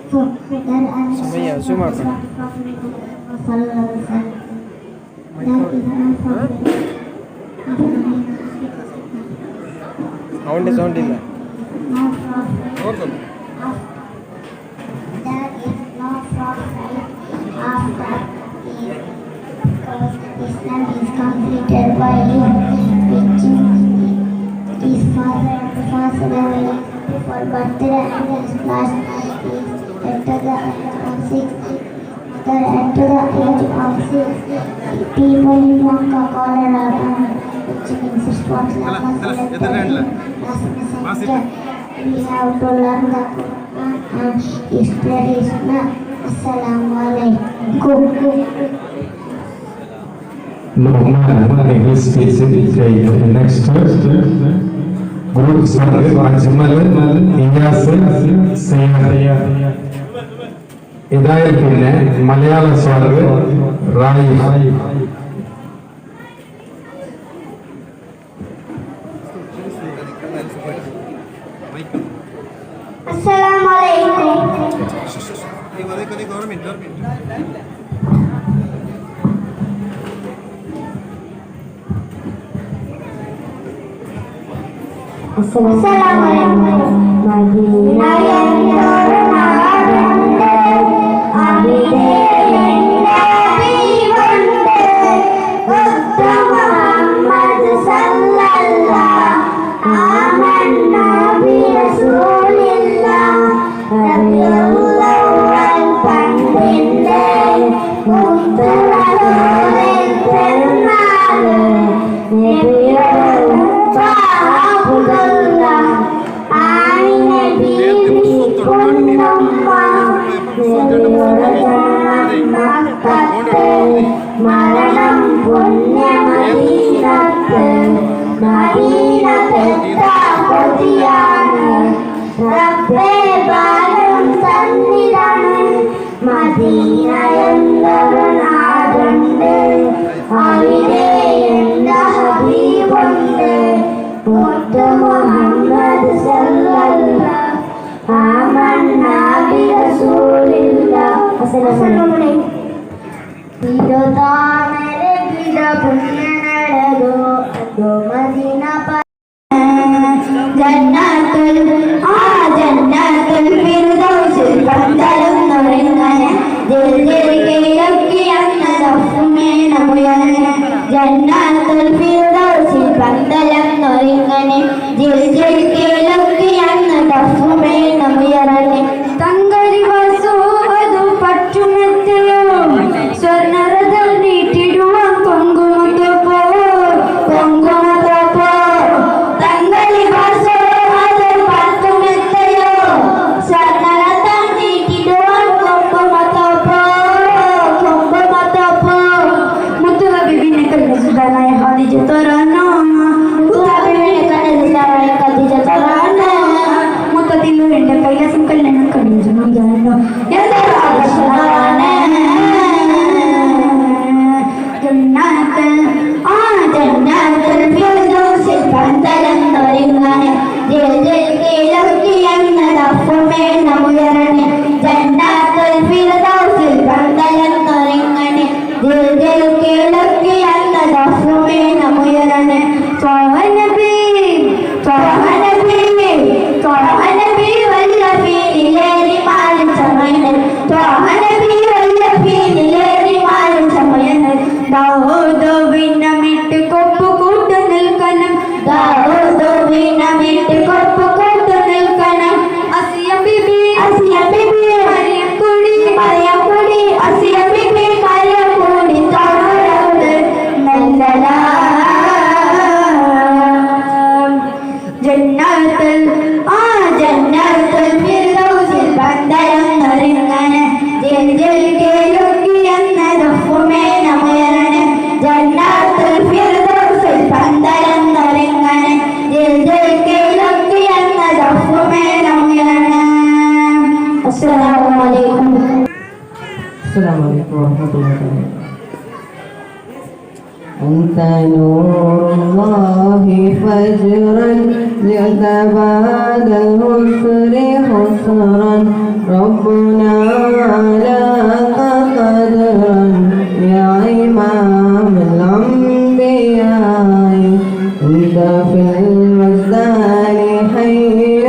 Sumayya, zoom out. Sound ಇಲ್ಲ. Islam is completed by him, which his father passed away before birthday and his last is at the age of 6. At the age of 6, people in Makkah called Ramadan, which means it was last messenger. We have to learn the Quran and its tradition. Assalamu alaikum. Lokman English speaking next group Sarve Ajmal Iyas Sayyad Hidayat പിന്നെ മലയാള സ്വർഗ് റായി Assalamu alaikum. മരണം പുണ്യമദീനത്ത് മദീനത്തെത്താൻ റബ്ബേ ഭാരം Sannidhanam Medina എന്നൊരു നാടുണ്ട് അവിടെ എൻ്റെ ഹബീബുണ്ട് മുത്ത് മുഹമ്മദ് സല്ലല്ലാഹു ആമന്നാ ബിറസൂലില്ലാഹ്. അസ്സലാമു അലൈക്കും. തിരുതാമരെ ഗിര പുണ്യനടകോ അതോ മദീന ജന്നത്തുൽ ജന്നത്തുൽ ഫിർദൗസിൽ പന്തലും നുറങ്ങനെ ദിൽദിൽക്കിലൊക്കെ അന്നദഫുമേനമുയനെ ജന്നത്തുൽ ഫിർദൗസിൽ പന്തലും നുറങ്ങനെ ദിൽദിൽക്കിലൊക്കെ അന്നദഫുമേനമുയനെ തങ്കരി വസു അതു പറ്റുമെത്തയോ സ്വർണ്ണരഥം നീട്ടിടുവാൻ പൊങ്കുമത്തപ്പോ പൊങ്കുമത്തപ്പോ തങ്ങളി വാസോ അത് പറ്റുമെത്തയോ സ്വർണ്ണരഥം നീട്ടിടുവാൻ പൊങ്കുമത്തപ്പോ പൊങ്കുമത്തപ്പോ മുത്തുക ബിബിനെ കല്ലുസുതാനായ ഖദീജ തറാന മുത്തുക ബിബിനെ കല്ലുസുതാനായ ഖദീജ തറാന മുത്തതിലു എൻ്റെ കൈലാസം കല്യാണം കടിഞ്ഞു മജാനോ എന്താ ആശാന ജന്നത്തുൽ ഫിർദൗസിൽ പന്തലും നുറങ്ങനെ ദിൽദിൽക്കിലൊക്കെ അന്നദഫുമേനമുയനെ ജന്നത്തുൽ ഫിർദൗസിൽ പന്തലും നുറങ്ങനെ ദിൽദിൽക്കിലൊക്കെ അന്നദഫുമേനമുയനെ ത്വഹനബി ത്വഹനബി ത്വഹനബി വല്ലഫീനിലേറി മാലും സമയനെ ത്വഹനബി വല്ലഫീനിലേറി മാലും സമയനെ ദാവൂദോവിനമിട്ട് കൊപ്പു കൂട്ടു നിൽക്കണം ദാവൂദോവിനമിട്ട് കൊപ്പു കൂട്ടു നിൽക്കണം അസിയ ബിബി മറിയം കുടി അസിയ ബിബി മറിയം കുടി താഴോട് നല്ലലാ ജന്നത്തുൽ ഫിർദൗസിൽ പന്തലും നുറങ്ങനെ ദിൽദിൽക്കിലൊക്കെ അന്നദഫുമേനമുയനെ ജന്നത്തുൽ ഫിർദൗസിൽ പന്തലും നുറങ്ങനെ ദിൽദിൽക്കിലൊക്കെ അന്നദഫുമേനമുയനെ. അസ്സലാമു അലൈക്കും. السلام عليكم ورحمة الله وبركاته. أنت نور الله فجرا يتبادل الحسر خسرا ربنا لك قدرا يا إمام الأنبياء أنت في الوجدان حي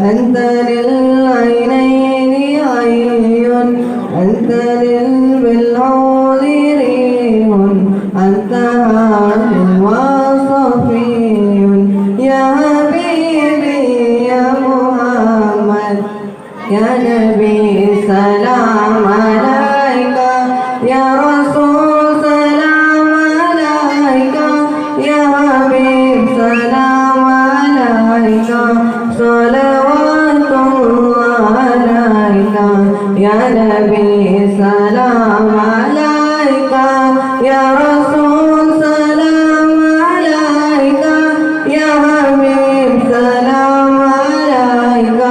أنت للعينين عي أنت للبلعود ريح أنت هاد وصفي يا حبيبي يا محمد يا نبي سلام عليك يا رسول سلام عليك يا حبيب سلام عليك صلوات الله عليك يا نبي سلام عليك يا رسول سلام عليك يا حبيب سلام عليك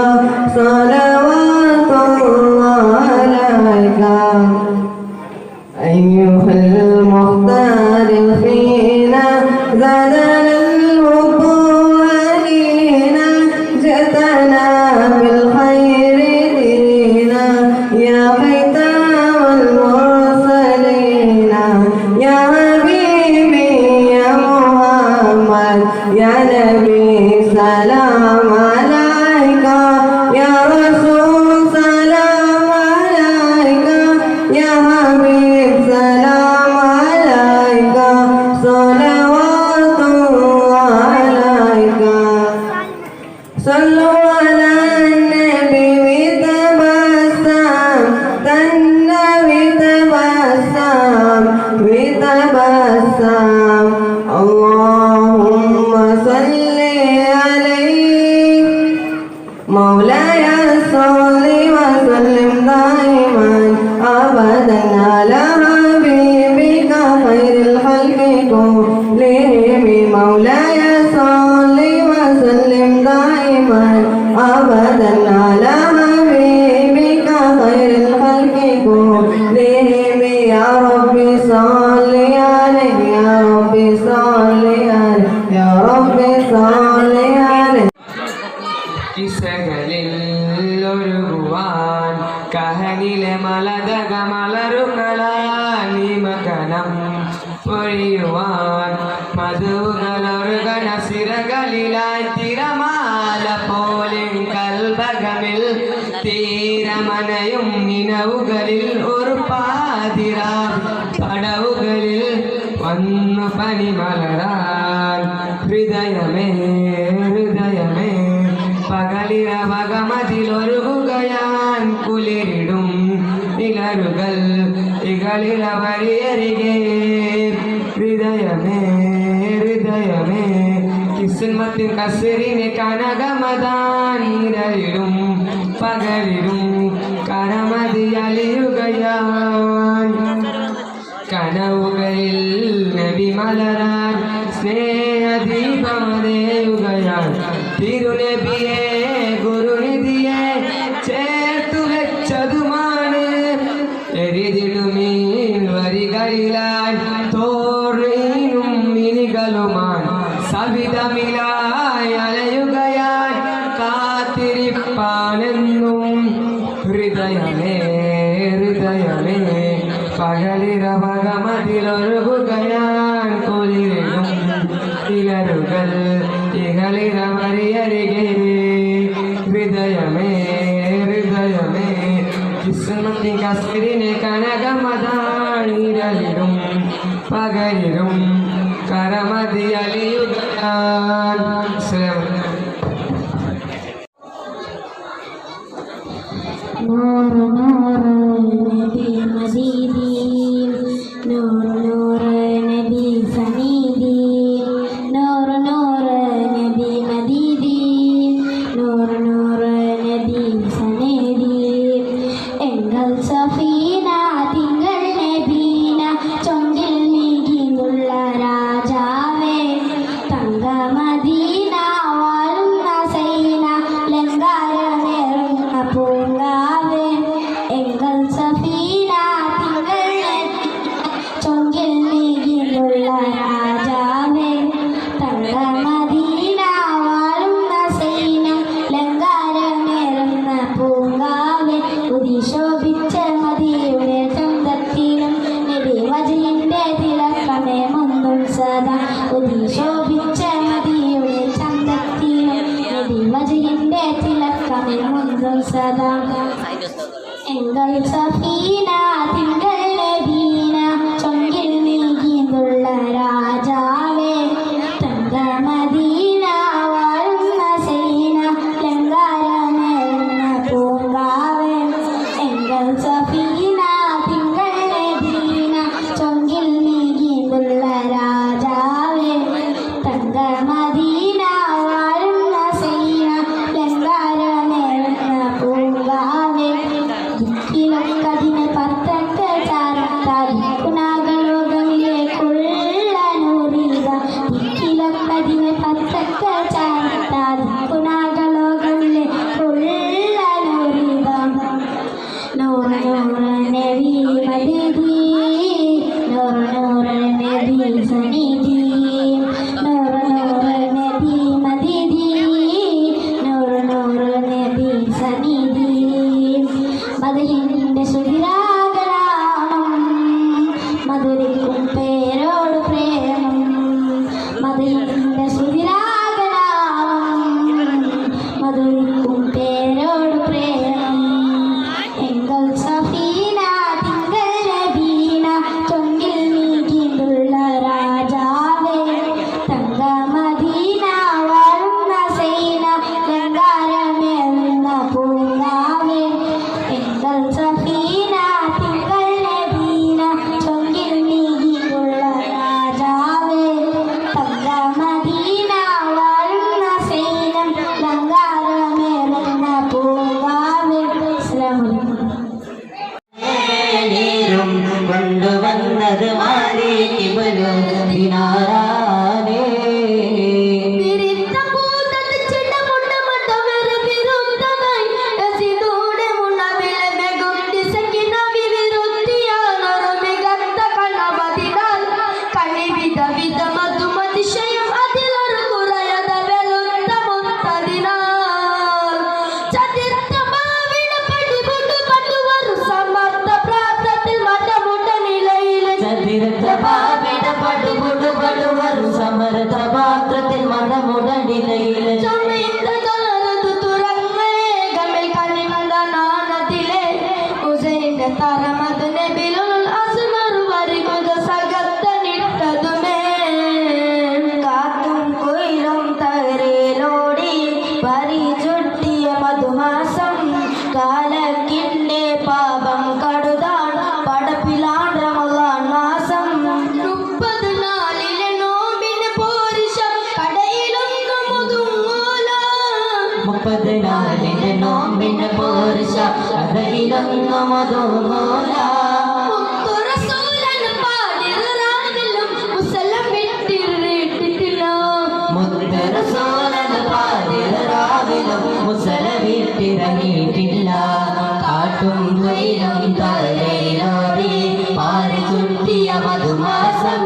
صلوات الله عليك أيها المختار فينا زادنا الحب علينا جئتنا بالخير دينا يا ختام المرسلين يا حبيبي يا محمد يا نبي سلام عليك يا رسول سلام عليك يا حبيب سلام عليك صلوات الله عليك صلوا على النبي وتبسم النبي تبسم وتبسم اللهم صل عليه مولاي صل وسلم دائما ابدا على حبيبك خير الخلق كلهم مولاي صل وسلم دائما ابدا على حبيبك خير الخلق كلهم يا ربي صل عليه يا ربي صل عليه يا ربي صل عليه കിസകളിലൊരുവാൻ കഹനിലെ മലതക മലരുകളാനി മകനം പൊഴിയുവാൻ മധുകളൊരുകണ സിരകളിലായി തിരമാല പോലെ കൽബകമിൽ തീരമനയും നിനവുകളിൽ ഒരു പാതിര പടവുകളിൽ വന്നു പനിമലരാൻ ഹൃദയമേ ഹൃദയമേ പകലിരവകമതിലൊരുകയാൻ കുളിരിടും ഇലരുകൾ ഇകളിലവരിയരികെ ഹൃദയമേ ഹൃദയമേ കിസ്മത്തിൻ കസരിനെ കനകമതാനിരയിലും പകലിലും കരമതിയലിയുകയാൻ കനവുകളിൽ നബി മലരാൻ സ്നേഹദീപമതേയുകയാൻ തിരുനബിയെ ഗുരുനിധിയെ ചേർത്തു വെച്ചതുമാണ് എരിതിടുമീൻ വരികളിലായി തോറീനും മിനികളുമാൻ സവിതമിലായി അലയുകയാൻ കാത്തിരിപ്പാനെന്നും ഹൃദയമേ ഹൃദയമേ പകലിരവകമതിലൊരുകയാൻ കുളിരിലും ഇലരുകൾ ഇകളിരവരിയരികെ ഹൃദയമേ ഹൃദയമേ കിസ്മത്തിൻ കസരിനെ കനകമതാണിരലിലും പകലിലും കരമതിയലിയുകയാൻ نور نور نبي مزيدي نور نور نبي سنيدي نور نور نبي مديدي نور نور نبي سنيدي എങ്കൽ സഫീന തിങ്കൾ നബീന ചൊങ്കിൽ നീങ്ങിയുള്ള രാജാവേ തങ്ക മദീന സദാ എങ്കൽ സഫീന തിങ്കൾ നബീന ചൊങ്കിൽ നീങ്ങിയുള്ള രാജാവേ തങ്ക മദീന വാഴുന്ന സൈന ലങ്കാരമേറുന്ന പൂങ്കാവേ എങ്കൽ സഫീന തിങ്കൾ നബീന ചൊങ്കിൽ നീങ്ങിയുള്ള രാജാവേ തങ്ക മദീന വാഴുന്ന സൈന ലങ്കാരമേറുന്ന പൂങ്കാവേ ദിക്കിലൊക്കതിനെ പത്തക്ക ചാരത്താതിക്കുനാകളോകമിലേക്കുള്ള നൂറിത ദിക്കിലൊക്കതിനെ പത്തക്ക ചാരത്താതിക്കുനാകളോകമിലേക്കുള്ള നൂറിത നൂറ് നൂറ് നബി മദിദി നൂറ് നൂറ് നബി സനിധി നൂറ് നൂറ് നബി മദിദി നൂറ് നൂറ് നബി സനിധി മദഹിന്റെ സുതിരാഗരാമം മധുരിക്കും പേരോട് പ്രേമം മദഹിന്റെ സുതിരാഗരാമം മധുരിക്കും പേരോട് പ്രേമം എങ്കൽ സഫീന തിങ്കൾ നബീന ചൊങ്കിൽ നീങ്ങിയുള്ള രാജാവേ തങ്ക മദീന വാഴുന്ന സൈന ലങ്കാരമേറുന്ന പൂങ്കാവേ എങ്കൽ സഫീന തിങ്കൾ നബീന ചൊങ്കിൽ നീങ്ങിയുള്ള രാജാവേ തങ്ക മദീന വാഴുന്ന സൈനം ലങ്കാരമേറുന്ന പൂങ്കാവേ. അസ്സലാമു അലൈക്കും. കൊണ്ടുവന്നത് മാറി കിബലും ദിനാരാനേ സമരത പാത്രത്തിൽ മണമുടനിലയിൽ തറമതിനെ ബിലുൽ അസ്മർ വരികുത സഗത്തനിട്ടതുമേ കാത്തും കൊയിലും തകരേലോടി പരിചുട്ടിയ മധുമാസം കാലക്കിന്റെ പാപം കടുതാൻ പടപ്പിലാൻ റമളാൻ മാസം 30 നാളിലെ നോമ്പിന് പോരിശം കടയിലൊന്നും ഒതുങ്ങൂല 30 നാളിലെ നോമ്പിന് പോർശ കഥയിലൊന്നും ഒതുങ്ങൂല മുത്തറസൂലന് പാതിരാവിലും മുസല വിട്ടിറങ്ങിയിട്ടില്ല കാട്ടും കൊയിലും തലയിലോടി പാറി ചുറ്റിയ മധുമാസം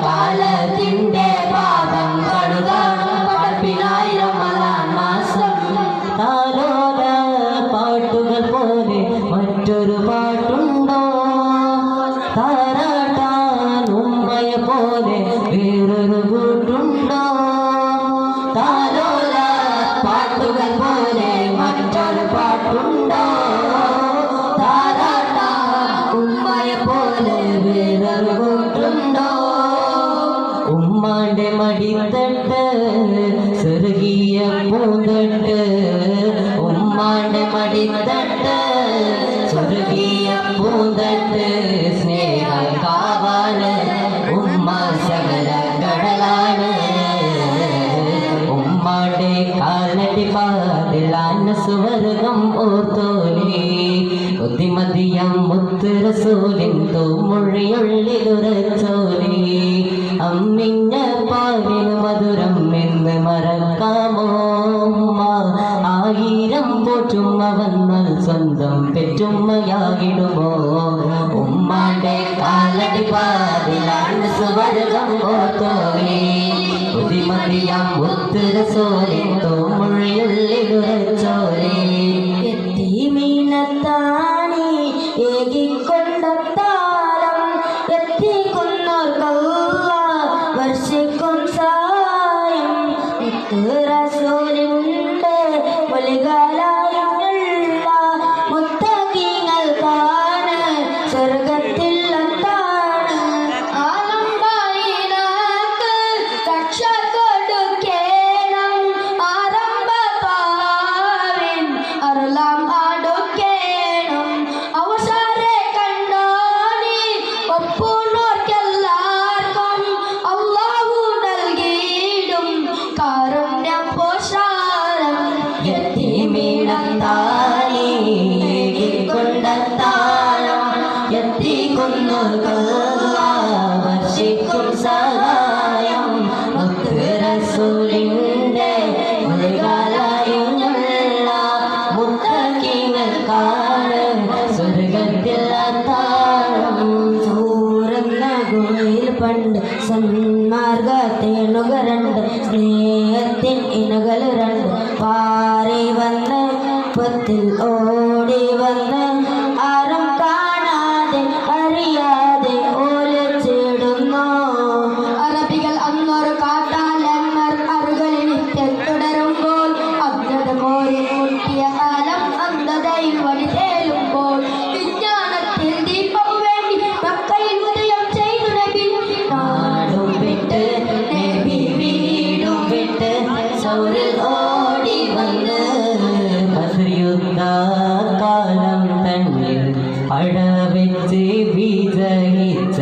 കാലത്തിന്റെ പാപം കടുകാൻ പടപ്പിനായി റമളാൻ മാസം താലോല പാട്ടുകൾ പോലെ മറ്റൊരു പാട്ടുണ്ടോ താരാട്ടാൻ ഉമ്മയെ പോലെ വേറൊരു കൂട്ടുണ്ടോ താലോല പാട്ടുകൾ പോലെ മറ്റൊരു പാട്ടുണ്ടോ താരാട്ടാൻ ഉമ്മയെ പോലെ വേറൊരു കൂട്ടുണ്ടോ ഉമ്മാന്റെ മടിത്തട്ട് സ്വർഗീയ പൂന്തട്ട് ഉമ്മാന്റെ മടിത്തട്ട് സ്വർഗീയ പൂന്തട്ട് സ്നേഹം കാവാണ് ഉമ്മ സകല കടലാണ് ഉമ്മാന്റെ കാലടി പാതിലാന സുവർഗം ഓർത്തോലി ബുദ്ധിമതിയം മുത്ത് റസൂലിൻ തൂമൊഴിയുള്ളിലുറച്ചോലി അമ്മിഞ്ഞ പാലിന് മധുരം എന്ന് മറക്കാമോ ഉമ്മ ആയിരം പോറ്റുമ്മ വന്നാൽ സ്വന്തം പെറ്റുമ്മയാകിടുമോ ഉമ്മാന്റെ കാലടി പാതിലാണ് സുവർഗം ഓർത്തോലി ബുദ്ധിമതിയം മുത്ത് റസൂലിൻ തൂമൊഴിയുള്ളിലുറച്ചോലി എത്തിമീനത്താണി ഏകിക്കൊണ്ടത്താലം എത്തിക്കുന്നോർക്കല്ല വർഷിക്കും സായം റസൂലിന്റെ ഒലികാലായുള്ള കാരുണ്യം പോഷാരം യത്തീമിടത്താനേ കൊണ്ടെത്താനം എത്തിക്കുന്നു വർഷിക്കും സഹായം മുത്ത് റസൂലിന്റെ മൃഗാലയമുള്ള മുത്തക്കിങ്ങൾക്കാണ് സ്വർഗത്തിൽ അത്താഴം സൂറന്ന ഗുഹയിൽ പണ്ട് സന്മാർഗത്തേണുകരണ്ട് സ്നേഹത്തിൻ ഇണകൾ രണ്ട് പാറി വന്ന് പത്തിൽ ഓടി വന്ന് ആരും കാണാതെ അറിയാതെ ഓലച്ചിടുന്നു അറബികൾ അന്നൊരു കാട്ടാലന്മാർ അറുകളിൽ നിത്യം തുടരുമ്പോൾ അജ്ഞത കോരി മുട്ടിയ കാലം അന്ധതയിൽ വഴി തേലുമ്പോൾ വിജ്ഞാനത്തിൽ ദീപം വേണ്ടി മക്കയിൽ ഉദയം ചെയ്തു നബി നാടും വിട്ട് നബി വീടും വിട്ട് സൗരിൽ ഓടി വന്ന് ബദ്രയുദ്ധ കാലം തന്നിൽ അടവെച്ച് വിജയിച്ച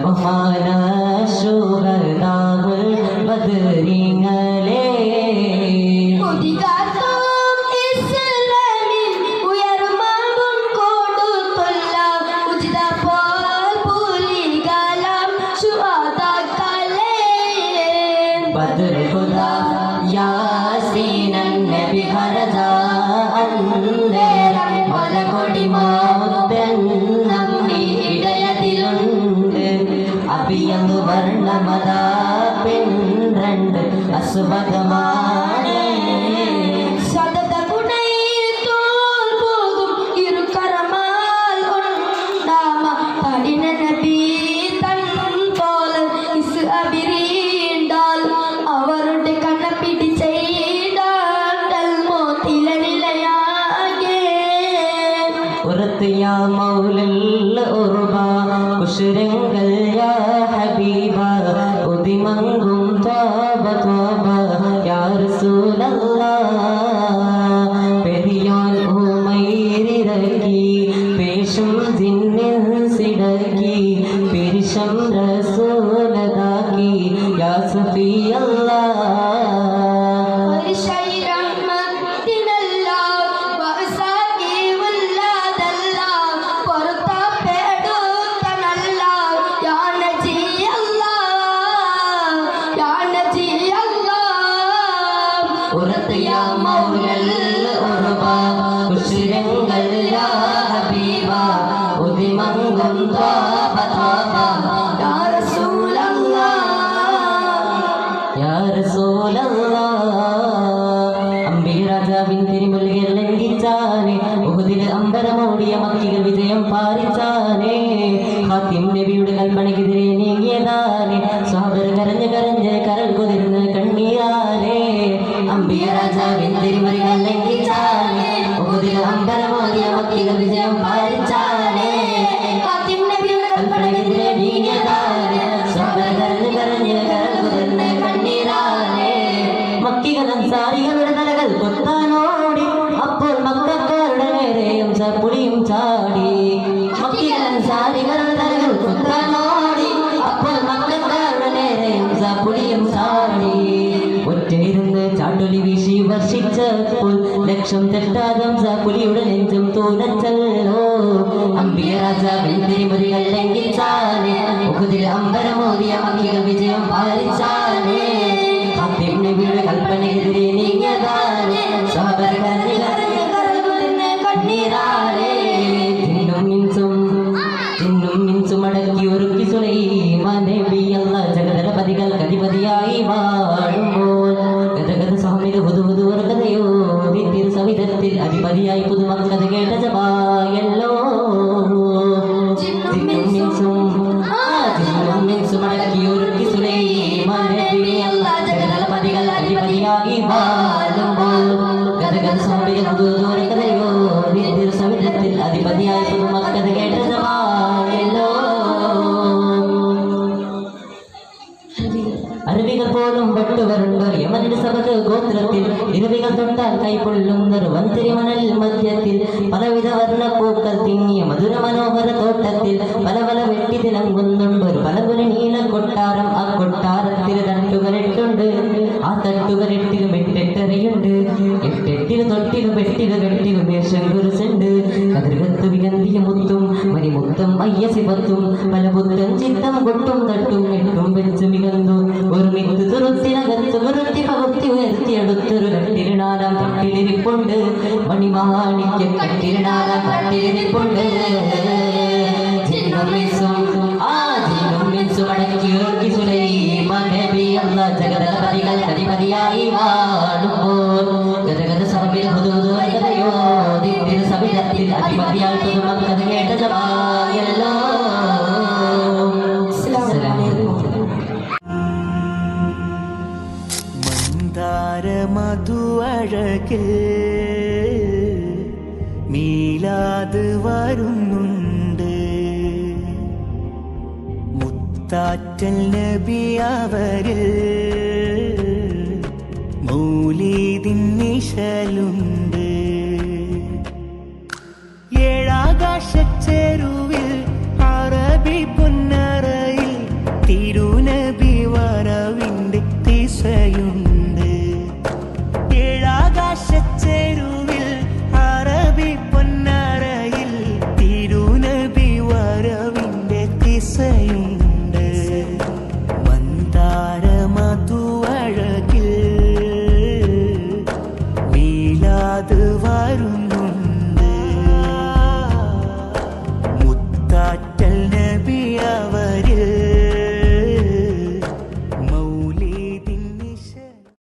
മഹാന ശൂരനാവുൽ ബദരിങ്ങളെ മുതികാർത്തും ഇസ്ലാമിൽ ഉയർമാകും കൊടുത്തുള്ള ഉചിത പോൽ പുലികാലം ശുഹദാക്കളെ ബദർ ഖുദാ യാസീനൻ നബി ഹർജ അന്നേരം മലകൊടി മോത്തൻ നമ്മി ഇടയതിലുണ്ട് അഭിയങ്ങ് വർണ്ണമത പെൺരണ്ട് അസുഭഗമാണ് സതത ഗുണയിൽ തോൽ പോകും ഇരുകരമാൽ കൊണ്ടാമ തടിന നബി തൻ പോലെ ഇസ് അബിരീണ്ടാൽ അവരുടെ കണ്ണ പിടിച്ചെയ്താൽ മോത്തിലനിലയാകെ ഉറത്ത് യാ മൗലൽ ഉർബ കുശരങ്ങൾ യാ ഹബീബ ഉദിമങ്കും ത്വാബ ത്വാബ യാ റസൂലല്ലാഹ് പെരിയോൻ ഉമൈരിറക്കി പേശും ജിന്നിൻ സിടക്കി പെരിശം റസൂലതാക്കി യാ സഫിയല്ലാഹ് ഉറത്ത് യാ മൗലൽ ഉർബ കുശരങ്ങൾ യാ ഹബീബ ഉദിമങ്കും ത്വാബ ത്വാബ യാ റസൂലല്ലാഹ് യാ റസൂലല്ലാഹ് അമ്പിളി രാജാവിൻ തിരുമുൽകിൽ ലംഘിച്ചാനേ ഉഹുദിൽ അമ്പരമോടിയ മക്കികൾ വിജയം പാലിച്ചാനേ ഹാത്തിം നബിയുടെ കൽപ്പനയ്ക്കെതിരെ നീങ്ങിയതാനേ സ്വഹാബർ കരഞ്ഞ് കരഞ്ഞ് കരൾ കുതിർന്ന് കണ്ണീരാനേ അമ്പിയ രാജാവിൻ തിരുമുൽകിൽ ലംഘിച്ചാനേ ഉഹുദിൽ അമ്പരമോടിയ മക്കികൾ വിജയം പാലിച്ചാനേ ഹാത്തിം നബിയുടെ കൽപ്പനയ്ക്കെതിരെ നീങ്ങിയതാനേ സ്വഹാബർ കരഞ്ഞ് കരഞ്ഞ് കരൾ കുതിർന്ന് കണ്ണീരാനേ മക്കികൾ അൻസാരികളുടെ തലകൾ കൊത്താനോടി അപ്പോൾ മക്കക്കാരുടെ നേരെയും പുളിയും ചാടി മക്കികൾ അൻസാരികളുടെ തലകൾ കൊത്താനോടി അപ്പോൾ മക്കക്കാരുടെ നേരെയും പുളിയും ചാടി ഒറ്റയിരുന്ന് ചാട്ടൊലി വീശി വർഷിച്ചപ്പോൾ ലക്ഷം തെറ്റാതം പുലിയുടെ നെഞ്ചും തൂലച്ചല്ലോ അമ്പിയ രാജാവിൻ തിരുമുറികൾ ലംഘിച്ചാനേ ഉഹുദിൽ അമ്പരമോദിയ മക്കികൾ വിജയം പാലിച്ചാനേ ഹാത്തിം നബിയുടെ കൽപ്പനയ്ക്കെതിരെ നീങ്ങിയതാനേ സ്വഹാബർ കരഞ്ഞ് കരഞ്ഞ് കരൾ കുതിർന്ന് കണ്ണീരാനേ തിന്നും മിൻസും അടക്കി ഒരുക്കി സുലൈമാൻ നബി അല്ലാഹ് ജഗതപതികൾക്ക് അധിപതിയായി വാഴുമ്പോൾ ഗതഗത സ്വാമിത ഹുദുഹുദു കഥയോ തിരു സവിധത്തിൽ അധിപതിയായി പുതുമക്കഥ കേട്ട ജമായല്ലോ തിന്നും മിൻസും അടക്കി ഒരുക്കി സുലൈമാൻ നബി അല്ലാഹ് ജഗതപതികൾ അധിപതിയായി വാഴുമ്പോൾ ഗതഗത സ്വാമിത ഹുദുഹുദു കഥയോ തിരു സവിധത്തിൽ അധിപതിയായി പുതുമക്കഥ കേട്ട ജമായല്ലോ അരുവികൾ പോലും പട്ടുവരുണ്ട് പിറന്നവർ യമനിൽ സബത് ഗോത്രത്തിൽ ഇരവികൾ തൊട്ടാൽ കൈപ്പൊള്ളുന്നൊരു വന്തിരി മണൽ മധ്യത്തിൽ പലവിധ വർണ്ണ പൂക്കൾ തിങ്ങിയ മധുര മനോഹര തോട്ടത്തിൽ പല പല വെട്ടി തിളങ്ങുന്നുണ്ടൊരു പലപുര നീല കൊട്ടാരം. ആ കൊട്ടാരത്തിൽ തട്ടുകരെട്ടുണ്ട്, ആ തട്ടുകരെട്ടിലും എട്ടെട്ടരയുണ്ട്. എട്ടെട്ടിന് തൊട്ടിലും വെട്ടില് കെട്ടിലും ശങ്കുരുസുണ്ട്. കതിർകത്ത് വികന്തിയ മുത്തും മണിമുത്തം അയ്യസിപത്തും പല പുത്തൻ ചിത്തം കൊട്ടും തട്ടും എട്ടും വെച്ച് മികന്നു ഒരു മിത്ത് തുറുത്തിനകത്ത് മുറുത്തി പകുത്തി ഉയർത്തിയെടുത്തൊരു കട്ടിലിനാലാം തട്ടിലിരിപ്പുണ്ട്. മണിമാണിക്ക് കട്ടിലിനാലാം തട്ടിലിരിപ്പുണ്ട്. ജഗതപതികൾ കതിപതിയായി വാടുമ്പോൾ ഗതഗത സഭയിൽ ഹുദൂദുകഥയോ ദിത്തിരു സവിധത്തിൽ അധിപതിയാൽ പുതുമക്കത് കേട്ട ജമായല്ലോ. മന്ദാരമധു അഴകിൽ മീലാത് വരുന്നുണ്ട്. മുത്താറ്റൽ നബി അവരിൽ